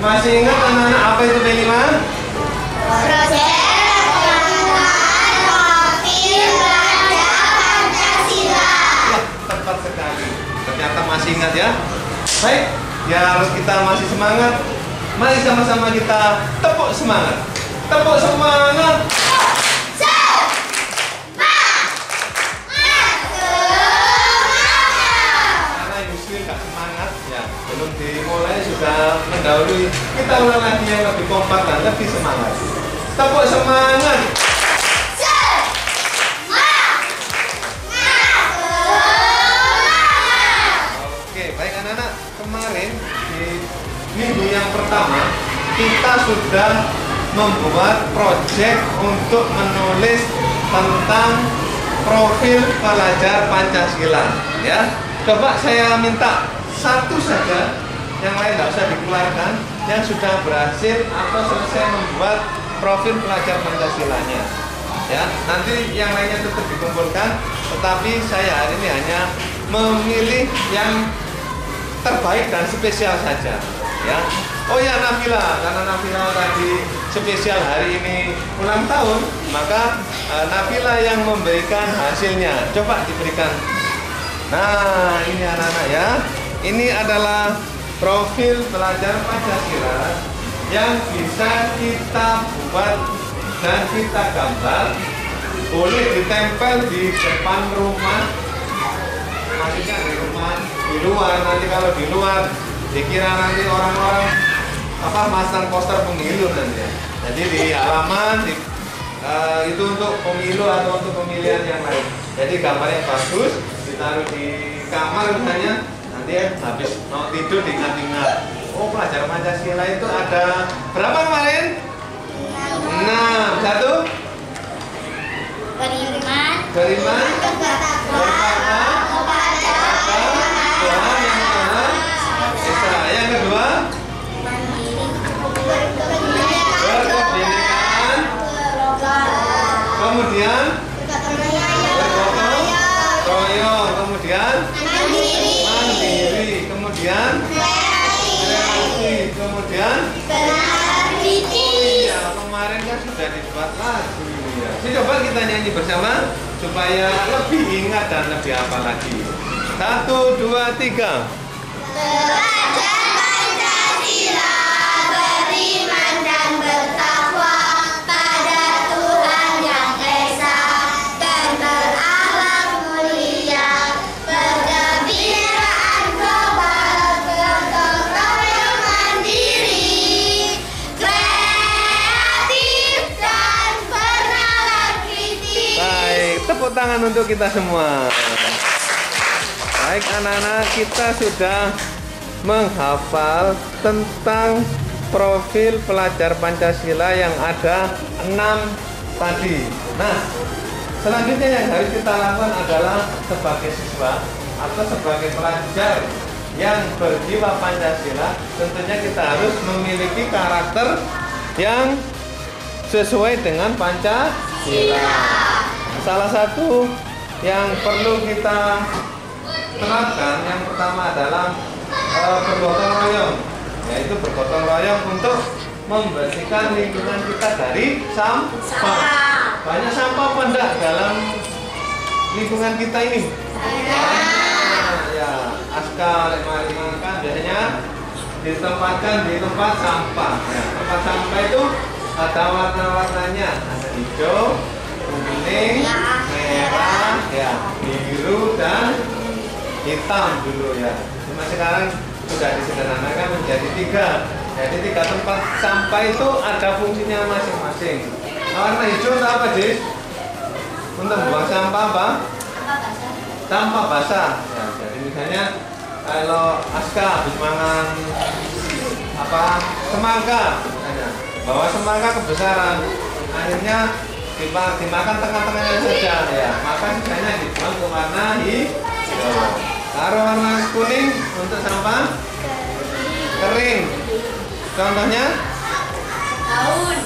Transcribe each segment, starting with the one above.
Masih ingat anak-anak apa itu B5? Proyek pengembangan profil pelajar Pancasila. Ya, tepat sekali. Ternyata masih ingat ya. Baik, ya harus kita masih semangat. Mari sama-sama kita tepuk semangat. Tepuk semangat. Karena Yusri nggak semangat, ya belum dimulai sudah mendahului. Kita ulang lagi yang lebih kompak dan lebih semangat. Tepuk semangat. Oke, baik anak-anak. Kemarin di minggu yang pertama kita sudah membuat proyek untuk menulis tentang profil pelajar Pancasila. Ya, coba saya minta satu saja, yang lain nggak usah dikeluarkan, yang sudah berhasil atau selesai membuat profil pelajar Pancasilanya. Ya, nanti yang lainnya tetap dikumpulkan, tetapi saya hari ini hanya memilih yang terbaik dan spesial saja. Ya. Oh ya Nabila, karena Nabila tadi spesial hari ini ulang tahun, maka Nabila yang memberikan hasilnya. Coba diberikan. Nah, ini anak-anak ya. Ini adalah profil pelajar Pancasila yang bisa kita buat dan kita gambar. Boleh ditempel di depan rumah. Maksudnya di rumah, di luar. Nanti kalau di luar dikira nanti orang-orang masang poster pemilu nanti ya. Jadi di halaman itu untuk pemilu atau untuk pemilihan yang lain. Jadi gambarnya bagus, ditaruh di kamar misalnya, nanti habis mau tidur diingat-ingat. Oh, pelajar Pancasila itu ada berapa kemarin? 6. Satu? Beriman. Beriman. Bertakwa kepada Tuhan yang Maha Esa. Yang kedua? Berkebinekaan. Kemudian bergotong royong. Kemudian mandiri. Kemudian kreatif. Kemudian iya, kemarin kan sudah dibuat lagu ini ya. Jadi coba kita nyanyi bersama supaya lebih ingat dan lebih hafal lagi. 1, 2, 3. Pelajar Pancasila beriman dan bertakwa pada Tuhan Yang Esa dan berakhlak mulia, berkebiraan global, bergotong royong mandiri, kreatif dan bernalar kritis. Baik, tepuk tangan untuk kita semua. Baik anak-anak, kita sudah menghafal tentang profil pelajar Pancasila yang ada 6 tadi. Nah, selanjutnya yang harus kita lakukan adalah sebagai siswa atau sebagai pelajar yang berjiwa Pancasila, tentunya kita harus memiliki karakter yang sesuai dengan Pancasila. Salah satu yang perlu kita terapkan yang pertama adalah bergotong royong, yaitu bergotong royong untuk membersihkan lingkungan kita dari sampah. Banyak sampah apa enggak dalam lingkungan kita ini? Ya, Aska makan biasanya ditempatkan di tempat sampah. Ya, tempat sampah itu ada warna-warnanya, ada hijau, kuning, merah, ya, biru dan hitam dulu ya. Cuma sekarang sudah disederhanakan menjadi 3. Jadi 3 tempat sampah itu ada fungsinya masing-masing. Warna hijau untuk apa, Jis? Untuk buang sampah apa? Sampah basah. Ya, jadi misalnya kalau Aska habis makan semangka, misalnya, bawa semangka kebesaran, akhirnya dimakan tengah-tengahnya saja ya. Maka sisanya dibuang ke warna hijau. Taruh warna kuning untuk sampah kering. Contohnya? Daun.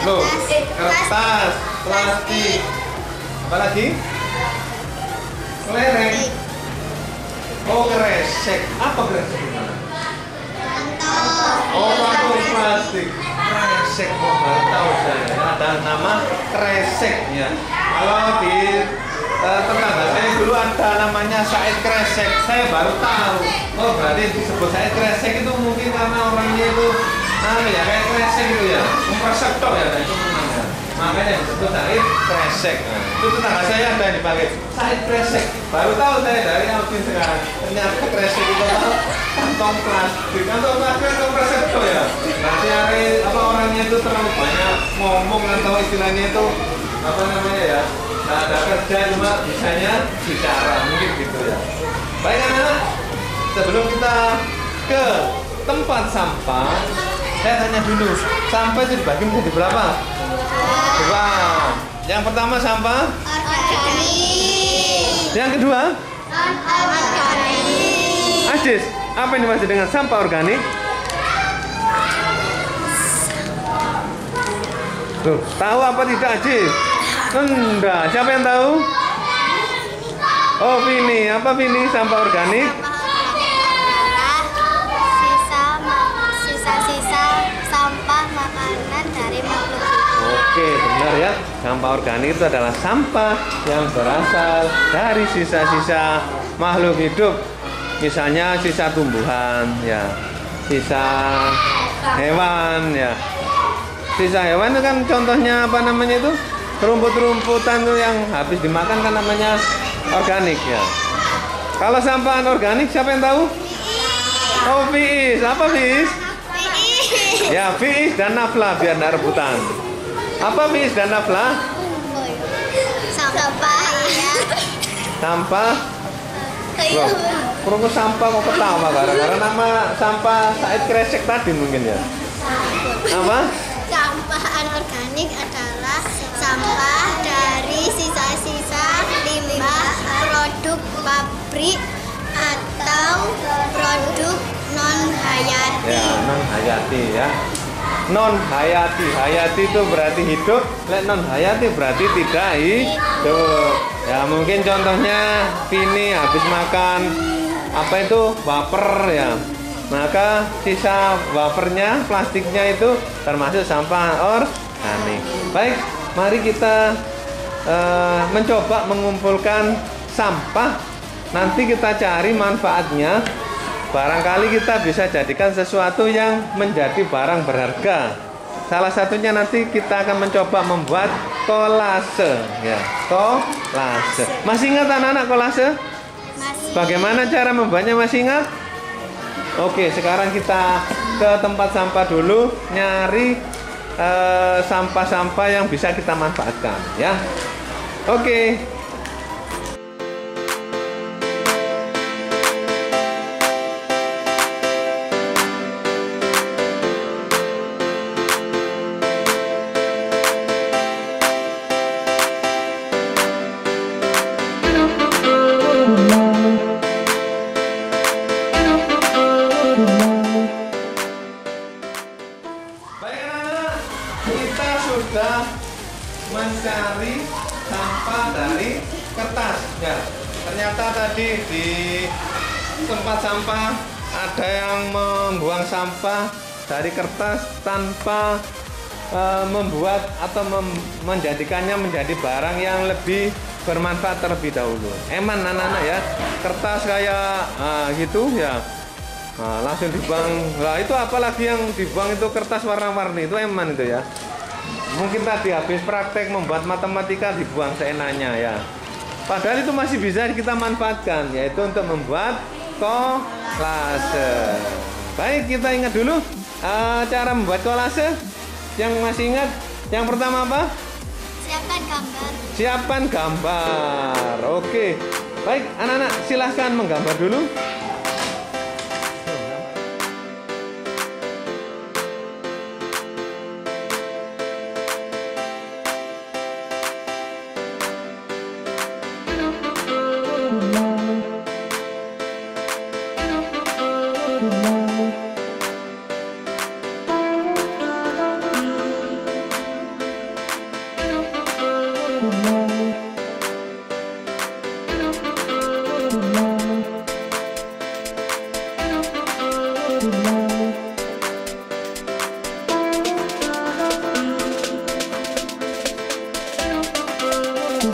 Loh, kertas, plastik. Apa lagi? Kelereng. Oh, kresek. Apa kresek? Oh, kantong plastik. Kresek, kok baru tahu saya. Ada nama kresek ya. Kalau di tetangga saya dulu ada namanya Said Kresek. Saya baru tahu. Oh, berarti disebut Said Kresek itu mungkin karena orangnya itu ya kayak kresek gitu ya. Mempersek tok ya itu namanya. Makanya disebut Said Kresek. Nah, itu tetangga saya ada yang dipakai Said Kresek. Baru tahu saya dari Alvin sekarang. Ternyata kresek itu kantong plastik. Kantong plastik atau persepto ya. Berarti apa orangnya itu terlalu banyak ngomong atau istilahnya itu apa namanya ya. Nah, ada kerja cuma bisanya bicara mungkin gitu ya. Baik anak-anak, sebelum kita ke tempat sampah, saya tanya dulu, sampah itu dibagi menjadi berapa? Dua. Yang pertama sampah Organik. yang kedua Non-organik. Ajis, apa yang dimaksud dengan sampah organik? Tuh, tahu apa tidak Ajis? Enggak, siapa yang tahu? Oh, Vini, apa Vini sampah organik? Sisa-sisa sampah makanan dari makhluk hidup. Oke, benar ya. Sampah organik itu adalah sampah yang berasal dari sisa-sisa makhluk hidup. Misalnya sisa tumbuhan, ya, sisa hewan, ya. Sisa hewan itu kan contohnya apa namanya itu? Rumput-rumputan tuh yang habis dimakan kan namanya organik ya. Kalau sampah anorganik siapa yang tahu? Oh, Fiis. Apa Fiis? Ya, Fiis dan Nafla biar tidak rebutan. Apa Fiis dan Nafla? Sampah ya. Sampah. Loh, perlu sampah kok ketawa gara-gara nama sampah Said Kresek tadi mungkin ya. Apa? Sampah anorganik adalah sampah dari sisa-sisa limbah produk pabrik atau produk non-hayati. Ya, non-hayati ya. Non-hayati. Hayati itu berarti hidup, non-hayati berarti tidak hidup. Ya, mungkin contohnya Vini habis makan apa itu? Wafer ya. Maka sisa wafernya, plastiknya itu termasuk sampah organik. Baik, mari kita mencoba mengumpulkan sampah. Nanti kita cari manfaatnya. Barangkali kita bisa jadikan sesuatu yang menjadi barang berharga. Salah satunya nanti kita akan mencoba membuat kolase, ya, kolase. Masih ingat anak-anak kolase? Masih. Bagaimana cara membuatnya, masih ingat? Oke, sekarang kita ke tempat sampah dulu, nyari sampah-sampah yang bisa kita manfaatkan, ya. Oke. Kita sudah mencari sampah dari kertas ya. Ternyata tadi di tempat sampah ada yang membuang sampah dari kertas tanpa membuat atau menjadikannya menjadi barang yang lebih bermanfaat terlebih dahulu. Eman anak-anak ya, kertas kayak gitu ya. Nah, langsung dibuang. Nah, itu apalagi yang dibuang itu kertas warna-warni, itu eman itu ya. Mungkin tadi habis praktek membuat matematika dibuang seenaknya ya. Padahal itu masih bisa kita manfaatkan, yaitu untuk membuat kolase. Baik, kita ingat dulu cara membuat kolase. Yang masih ingat? Yang pertama apa? Siapkan gambar. Siapkan gambar. Oke. Baik, anak-anak silahkan menggambar dulu. Baik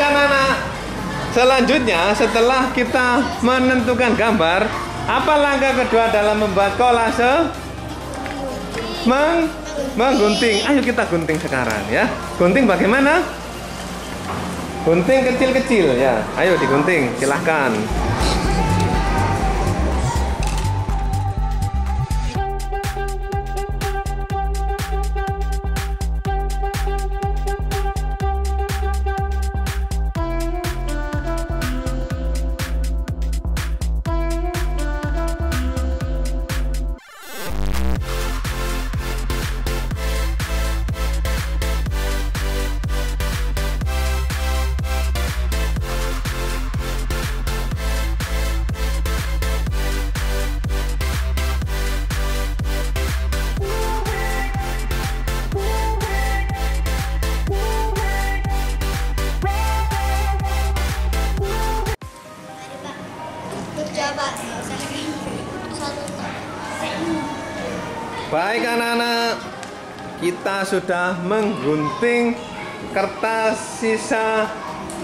anak-anak, selanjutnya setelah kita menentukan gambar, apa langkah kedua dalam membuat kolase? Menggunting. Ayo kita gunting sekarang ya. Gunting bagaimana? Gunting kecil-kecil ya. Ayo digunting, silahkan. Baik anak-anak, kita sudah menggunting kertas sisa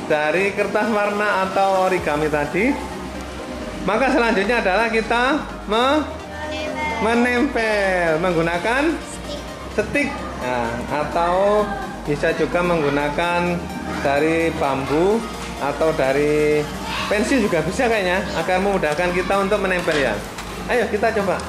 dari kertas warna atau origami tadi. Maka selanjutnya adalah kita menempel menggunakan stik atau bisa juga menggunakan dari bambu atau dari pensil juga bisa kayaknya, agar memudahkan kita untuk menempel ya. Ayo kita coba.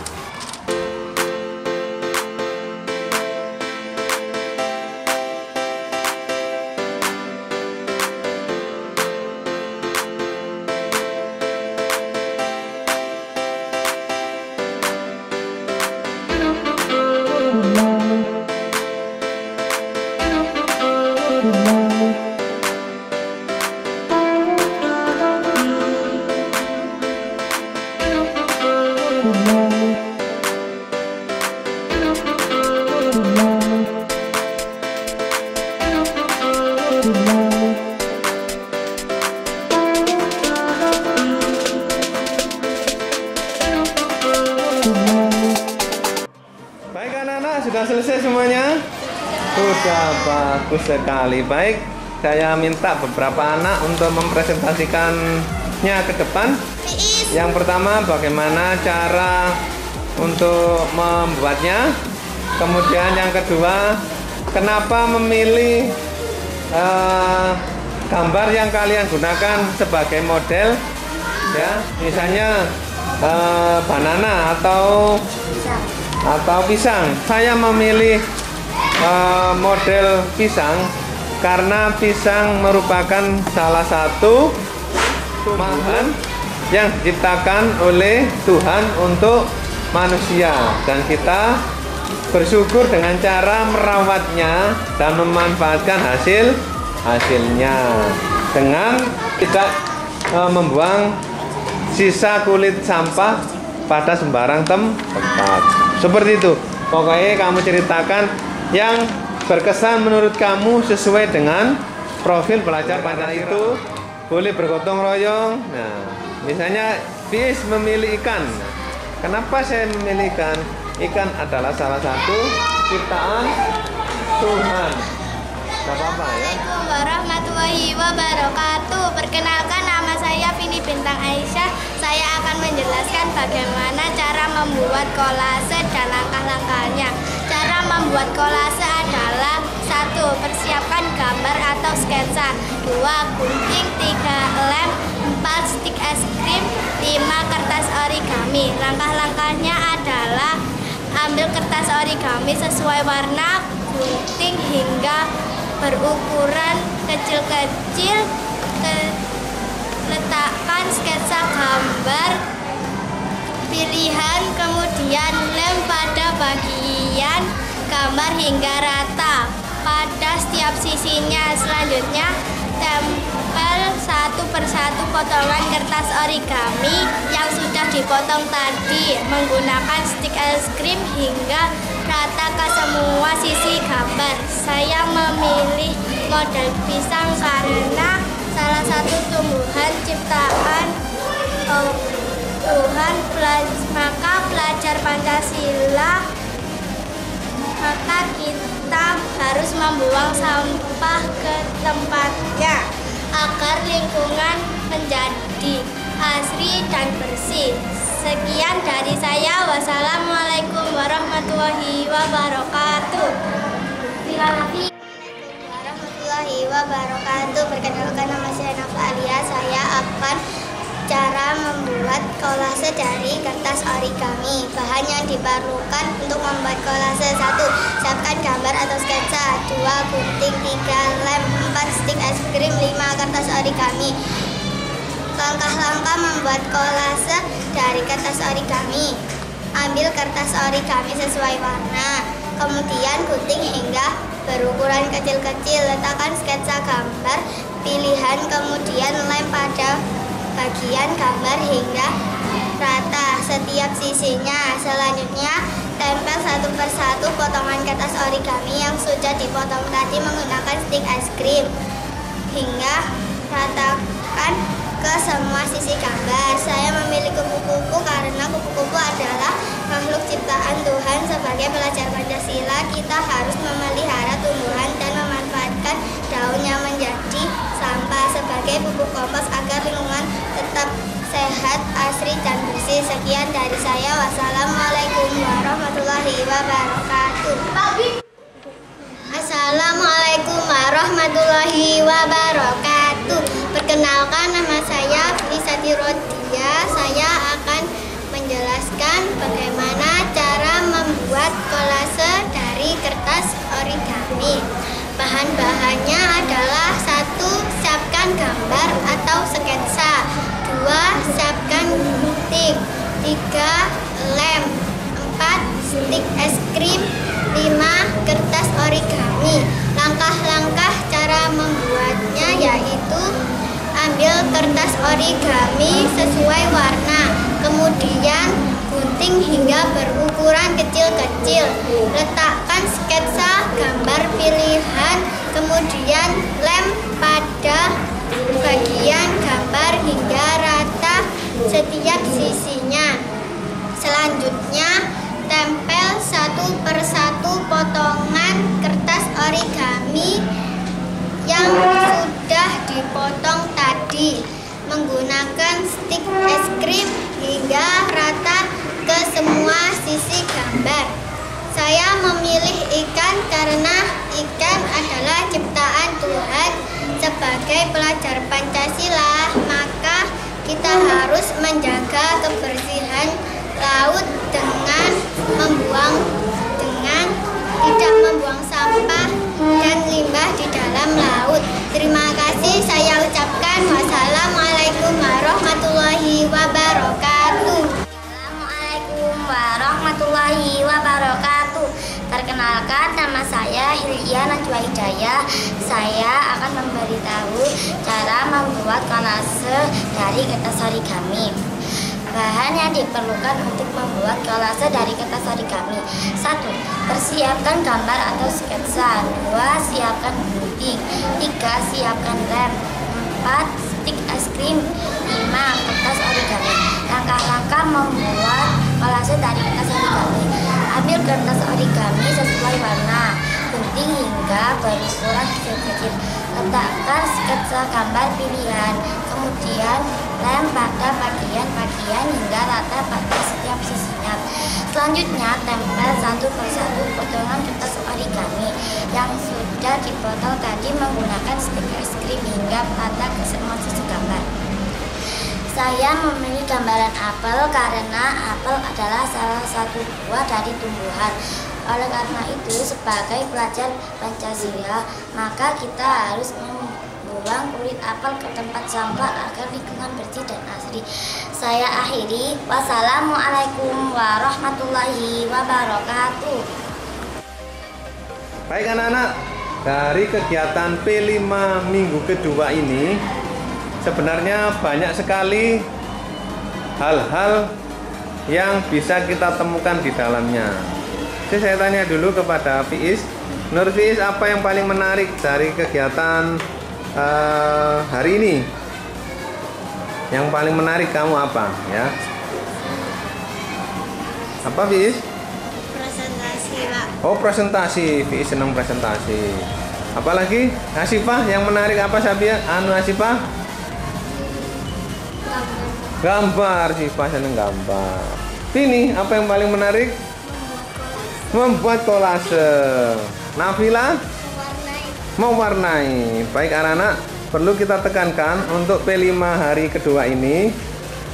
Baik anak-anak, sudah selesai semuanya? Sudah, bagus sekali. Baik, saya minta beberapa anak untuk mempresentasikannya ke depan. Yang pertama, bagaimana cara untuk membuatnya. Kemudian yang kedua, kenapa memilih gambar yang kalian gunakan sebagai model, ya, misalnya banana atau pisang. Saya memilih model pisang karena pisang merupakan salah satu tumbuhan yang diciptakan oleh Tuhan untuk manusia, dan kita bersyukur dengan cara merawatnya dan memanfaatkan hasilnya dengan tidak membuang sisa kulit sampah pada sembarang tempat. Seperti itu. Pokoknya kamu ceritakan yang berkesan menurut kamu sesuai dengan profil pelajar pada itu. Boleh bergotong royong. Nah, misalnya Bis memilih ikan. Kenapa saya memilih ikan? Ikan adalah salah satu ciptaan Tuhan. Gak apa-apa ya. Assalamualaikum warahmatullahi wabarakatuh. Perkenalkan, nama saya Vini Bintang Aisyah. Saya akan menjelaskan bagaimana cara membuat kolase dan langkah-langkahnya. Cara membuat kolase adalah: 1. Persiapkan gambar atau sketsa. 2. Gunting. 3. Lem. 4. Stik es krim. 5. Kertas origami. Langkah-langkahnya adalah: ambil kertas origami sesuai warna, gunting hingga berukuran kecil-kecil, letakkan sketsa gambar pilihan, kemudian lem pada bagian gambar hingga rata pada setiap sisinya. Selanjutnya tempel satu persatu potongan kertas origami yang sudah dipotong tadi menggunakan stik es krim hingga rata ke semua sisi gambar. Saya memilih model pisang karena salah satu tumbuhan ciptaan Tuhan. Maka belajar Pancasila, maka kita harus membuang sampah ke tempatnya agar lingkungan menjadi asri dan bersih. Sekian dari saya. Wassalamualaikum warahmatullahi wabarakatuh. Warahmatullahi wabarakatuh. Perkenalkan, nama saya Navalia. Saya akan cara membuat kolase dari kertas origami. Bahan yang diperlukan untuk membuat kolase: 1. Siapkan gambar atau sketsa. 2. Gunting. 3. Lem. 4. Stik es krim. 5. Kertas origami. Langkah-langkah membuat kolase dari kertas origami: ambil kertas origami sesuai warna, kemudian gunting hingga berukuran kecil-kecil. Letakkan sketsa gambar pilihan, kemudian lem pada bagian gambar hingga rata setiap sisinya. Selanjutnya, tempel satu persatu potongan kertas origami yang sudah dipotong tadi menggunakan stik es krim hingga ratakan ke semua sisi gambar. Saya memilih kupu-kupu karena kupu-kupu adalah makhluk ciptaan Tuhan. Sebagai pelajar Pancasila, kita harus memelihara tumbuhan dan memanfaatkan daunnya menjadi sampah sebagai pupuk kompos agar lingkungan tetap sehat, asri, dan bersih. Sekian dari saya. Wassalamualaikum warahmatullahi wabarakatuh. Assalamualaikum warahmatullahi wabarakatuh. Perkenalkan, nama saya Lisati Rodia. Saya akan menjelaskan bagaimana cara membuat kolase dari kertas origami. Bahan-bahannya adalah: 1. Siapkan gambar atau sketsa. 2. Siapkan gunting. 3. Lem. 4. Stik es krim. 5. Kertas origami. Langkah-langkah cara membuatnya yaitu: ambil kertas origami sesuai warna, kemudian gunting hingga berukuran kecil-kecil. Letakkan sketsa gambar pilihan, kemudian lem pada bagian gambar hingga rata setiap sisinya. Selanjutnya, tempel satu persatu potongan kertas origami yang sudah dipotong tadi menggunakan stik es krim hingga rata ke semua sisi gambar. Saya memilih ikan karena ikan adalah ciptaan Tuhan. Sebagai pelajar Pancasila, maka kita harus menjaga kebersihan laut dengan tidak membuang sampah dan limbah di dalam laut. Terima kasih saya ucapkan. Wassalamualaikum warahmatullahi wabarakatuh. Assalamualaikum warahmatullahi wabarakatuh. Perkenalkan, nama saya Hilya Najwa Hidayah. Saya akan memberitahu cara membuat kolase dari kertas origami. Bahan yang diperlukan untuk membuat kolase dari kertas origami: 1. Persiapkan gambar atau sketsa. 2. Siapkan gunting. 3. Siapkan lem. 4. Stik es krim. 5. Kertas origami. Langkah-langkah membuat kolase dari kertas origami: ambil kertas origami sesuai warna, gunting hingga berukuran kecil-kecil. Letakkan sketsa gambar pilihan, kemudian lem pada bagian-bagian hingga rata pada setiap sisinya. Selanjutnya, tempel satu persatu potongan kertas origami yang sudah dipotong tadi menggunakan stik es krim hingga rata ke semua sisi gambar. Saya memilih gambaran apel karena apel adalah salah satu buah dari tumbuhan. Oleh karena itu, sebagai pelajar Pancasila, maka kita harus membuang kulit apel ke tempat sampah agar lingkungan bersih dan asri. Saya akhiri. Wassalamualaikum warahmatullahi wabarakatuh. Baik anak-anak, dari kegiatan P5 minggu kedua ini sebenarnya banyak sekali hal-hal yang bisa kita temukan di dalamnya. Jadi saya tanya dulu kepada Fiis. Menurut Fiis, apa yang paling menarik dari kegiatan hari ini? Yang paling menarik kamu apa? Ya. Apa Fiis? Presentasi, Pak. Oh, presentasi. Fiis senang presentasi. Apalagi Hasifah, yang menarik apa Sabia? Hasifah? Gambar. Hasifah senang gambar. Ini apa yang paling menarik? Membuat kolase. Nafila? Mewarnai. Baik anak-anak, perlu kita tekankan untuk P5 hari kedua ini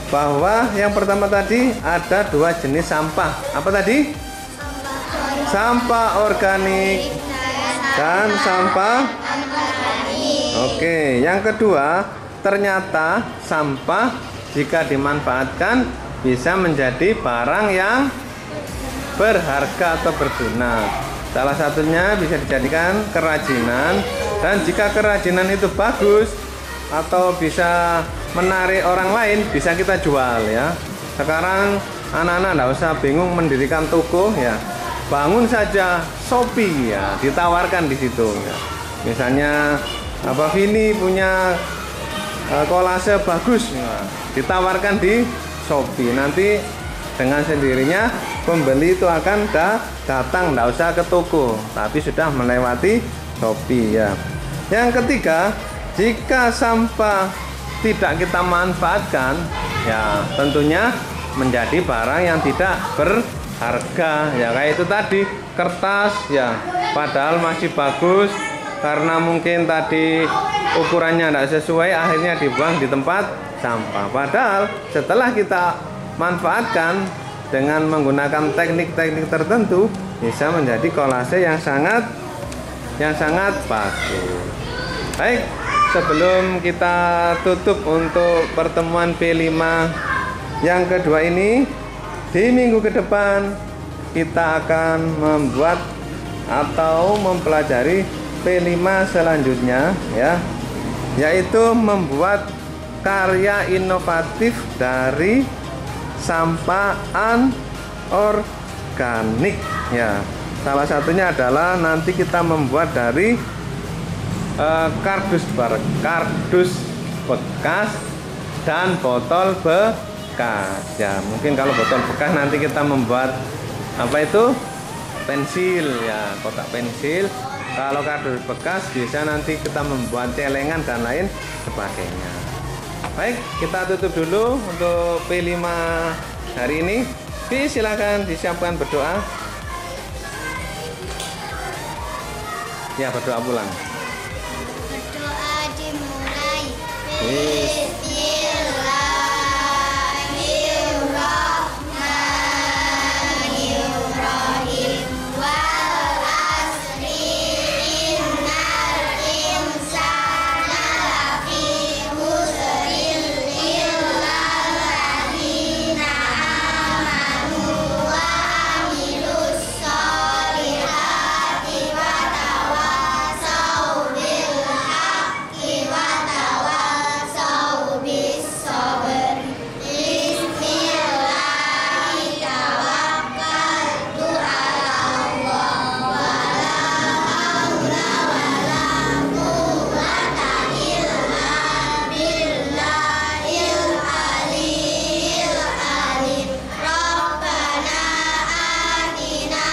bahwa yang pertama tadi ada 2 jenis sampah. Apa tadi? Sampah organik dan sampah. Oke, yang kedua, ternyata sampah jika dimanfaatkan bisa menjadi barang yang berharga atau berguna. Salah satunya bisa dijadikan kerajinan, dan jika kerajinan itu bagus atau bisa menarik orang lain, bisa kita jual ya. Sekarang anak-anak tidak usah bingung mendirikan toko ya. Bangun saja Shopee ya, ditawarkan di situ ya. Misalnya Vini punya kolase bagus ya, ditawarkan di Shopee. Nanti dengan sendirinya pembeli itu akan datang, tidak usah ke toko, tapi sudah melewati Shopee ya. Yang ketiga, jika sampah tidak kita manfaatkan ya, tentunya menjadi barang yang tidak berharga ya. Kayak itu tadi, kertas ya, padahal masih bagus, karena mungkin tadi ukurannya tidak sesuai, akhirnya dibuang di tempat sampah. Padahal setelah kita manfaatkan dengan menggunakan teknik-teknik tertentu, bisa menjadi kolase yang sangat bagus. Baik, sebelum kita tutup untuk pertemuan P5 yang kedua ini, di minggu ke depan kita akan membuat atau mempelajari P5 selanjutnya ya, yaitu membuat karya inovatif dari sampah anorganik ya. Salah satunya adalah nanti kita membuat dari kardus bekas dan botol bekas ya. Mungkin kalau botol bekas nanti kita membuat apa itu, pensil ya, kotak pensil. Kalau kardus bekas bisa nanti kita membuat celengan dan lain sebagainya. Baik, kita tutup dulu untuk P5 hari ini. Silakan disiapkan berdoa. Ya, berdoa pulang. Berdoa dimulai. Bismillahirrahmanirrahim. Wal asri innal insana lafi khusrin illa alladzina amanu wa amilus sholihati wa tawasaw bil haqqi wa tawasaw bis sabr. Bismillahi tawakkaltu ala Allah wa la haula wa la quwwata illa billahil aliyyil azim. Rabbana atina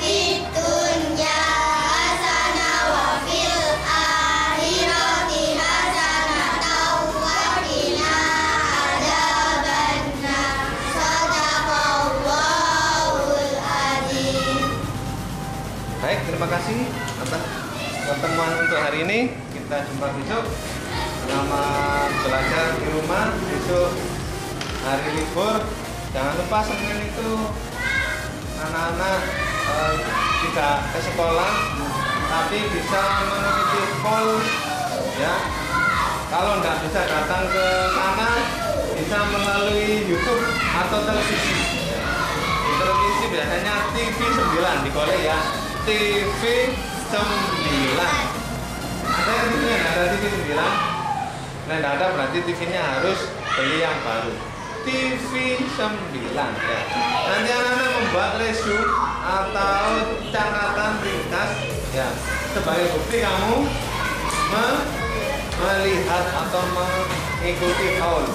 fid dunya hasanah wa fil akhirati hasanah wa qina adzabannar. Shadaqallahul azim. Baik, terima kasih atas pertemuan untuk hari ini. Kita jumpa besok. Selamat belajar di rumah. Besok hari libur. Jangan lupa Senin itu anak-anak tidak ke sekolah, tapi bisa mengikuti call ya. Kalau tidak bisa datang ke sana, bisa melalui YouTube atau televisi. Di televisi biasanya TV 9 di Korea ya. TV 9. Ada yang TV-nya? Ada TV 9? Nah, tidak ada, berarti TV-nya harus beli yang baru. TV 9 ya. Nanti anak-anak membuat resume atau catatan ringkas ya, sebagai bukti kamu melihat atau mengikuti haul.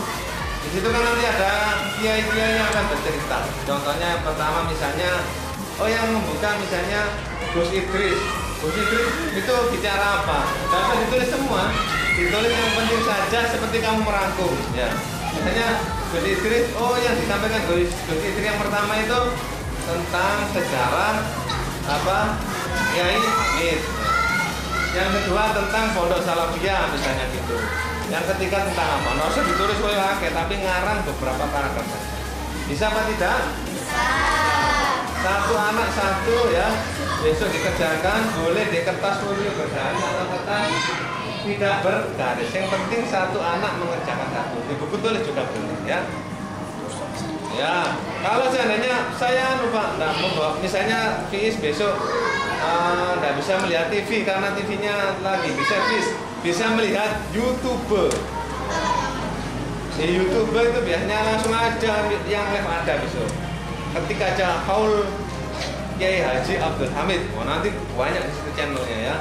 Di situ kan nanti ada kiai-kiai yang akan bercerita. Contohnya yang pertama misalnya, yang membuka misalnya Gus Idris. Gus Idris itu bicara apa? Tidak usah ditulis semua, ditulis yang penting saja seperti kamu merangkum ya. Misalnya Gus Idris, yang disampaikan Gus Idris yang pertama itu tentang sejarah Kiai Hamid. Yang kedua tentang Pondok Salafiyah misalnya gitu. Yang ketiga tentang apa? Nggak usah ditulis tapi ngarang beberapa paragraf saja. Bisa apa tidak? Bisa. Satu anak satu ya. Besok dikerjakan, boleh di kertas folio bergaris atau kertas tidak bergaris. Yang penting satu anak mengerjakan satu. Di buku tulis juga boleh ya. Ya, kalau seandainya saya lupa nggak membawa, misalnya Fiis besok nggak bisa melihat TV karena TV-nya lagi di servis, bisa melihat YouTube. Di YouTube itu biasanya langsung aja yang live ada besok. Ketika aja haul Kiai Haji Abdul Hamid, nanti banyak di situ channelnya ya.